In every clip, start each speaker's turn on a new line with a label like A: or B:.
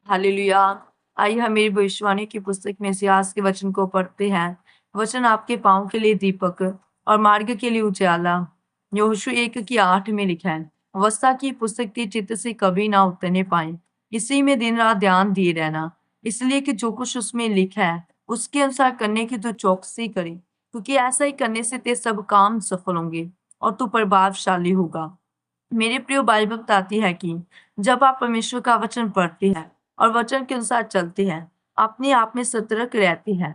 A: Hallelujah. आइए हम मेरी भविष्यवाणी की पुस्तक में से आज के वचन को पढ़ते हैं। वचन आपके पाँव के लिए दीपक और मार्ग के लिए उजाला। यहोशू 1:8 में लिखा है, अवस्था की पुस्तक के चित्त से कभी ना उतरने पाए, इसी में दिन रात ध्यान दिए रहना, इसलिए कि जो कुछ उसमें लिखा है उसके अनुसार करने की तू चौकसी करे, क्योंकि ऐसा ही करने से तेरे सब काम सफल होंगे और तू प्रभावशाली होगा। मेरे प्रिय बाइबल बताती है कि जब आप परमेश्वर का वचन पढ़ते हैं और वचन के अनुसार चलते हैं, अपने आप में सतर्क रहते हैं,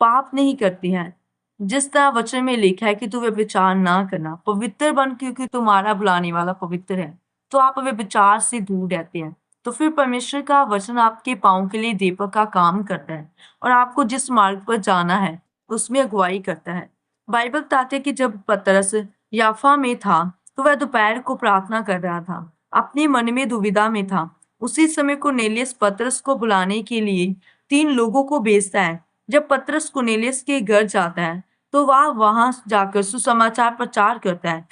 A: पाप नहीं करते हैं। जिस तरह वचन में लिखा है कि तू व्यभिचार ना करना, पवित्र बन क्योंकि तुम्हारा बुलाने वाला पवित्र है, तो आप व्यभिचार से दूर रहते हैं। तो फिर परमेश्वर का वचन आपके पाँव के लिए दीपक का काम करता है और आपको जिस मार्ग पर जाना है उसमें अगुवाई करता है। बाइबल बताते हैं कि जब पतरस याफा में था तो वह दोपहर को प्रार्थना कर रहा था, अपने मन में दुविधा में था। उसी समय कुरनेलियस पतरस को बुलाने के लिए 3 लोगों को भेजता है। जब पतरस कुरनेलियस के घर जाता है तो वह वहां जाकर सुसमाचार प्रचार करता है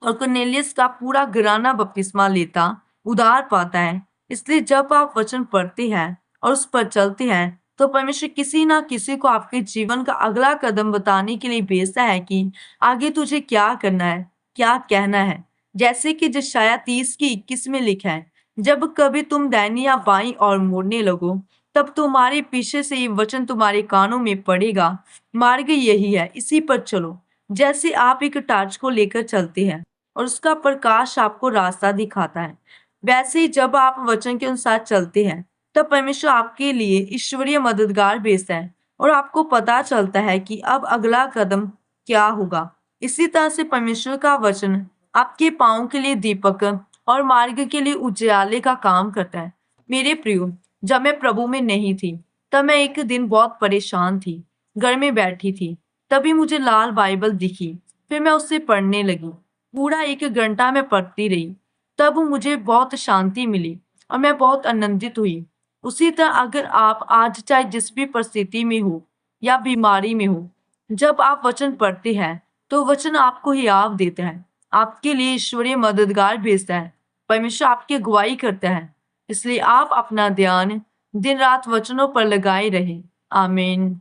A: और कुरनेलियस का पूरा घराना बपतिस्मा लेता उधार पाता है। इसलिए जब आप वचन पढ़ते हैं और उस पर चलते हैं तो परमेश्वर किसी ना किसी को आपके जीवन का अगला कदम बताने के लिए भेजता है कि आगे तुझे क्या करना है, क्या कहना है। जैसे कि यशायाह 30:21 में लिखा है, जब कभी तुम दाहिनी या बाईं ओर मुड़ने लगो, तब तुम्हारे पीछे से ये वचन तुम्हारे कानों में पड़ेगा, मार्ग यही है, इसी पर चलो। जैसे आप एक टार्च को लेकर चलते हैं और उसका प्रकाश आपको रास्ता दिखाता है, वैसे ही जब आप वचन के अनुसार चलते हैं तब परमेश्वर आपके लिए ईश्वरीय मददगार भेजता है और आपको पता चलता है कि अब अगला कदम क्या होगा। इसी तरह से परमेश्वर का वचन आपके पाँव के लिए दीपक और मार्ग के लिए उजियाले का काम करता है। मेरे प्रियो, जब मैं प्रभु में नहीं थी तब मैं एक दिन बहुत परेशान थी, घर में बैठी थी, तभी मुझे लाल बाइबल दिखी। फिर मैं उससे पढ़ने लगी। पूरा 1 घंटा मैं पढ़ती रही। तब मुझे बहुत शांति मिली और मैं बहुत आनंदित हुई। उसी तरह अगर आप आज चाहे जिस भी परिस्थिति में हो या बीमारी में हो, जब आप वचन पढ़ते हैं तो वचन आपको हियाव देता है, आपके लिए ईश्वरीय मददगार भेजता है, परमेश्वर आपकी अगुवाई करता है। इसलिए आप अपना ध्यान दिन रात वचनों पर लगाए रहें। आमीन।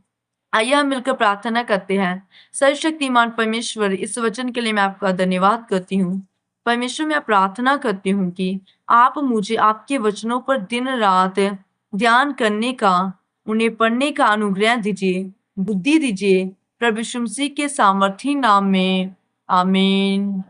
A: आइए हम मिलकर प्रार्थना करते हैं। सर्वशक्तिमान परमेश्वर, इस वचन के लिए मैं आपका धन्यवाद करती हूँ। परमेश्वर, मैं प्रार्थना करती हूँ कि आप मुझे आपके वचनों पर दिन रात ध्यान करने का, उन्हें पढ़ने का अनुग्रह दीजिए, बुद्धि दीजिए। प्रभु यीशु मसीह के सामर्थी नाम में आमीन।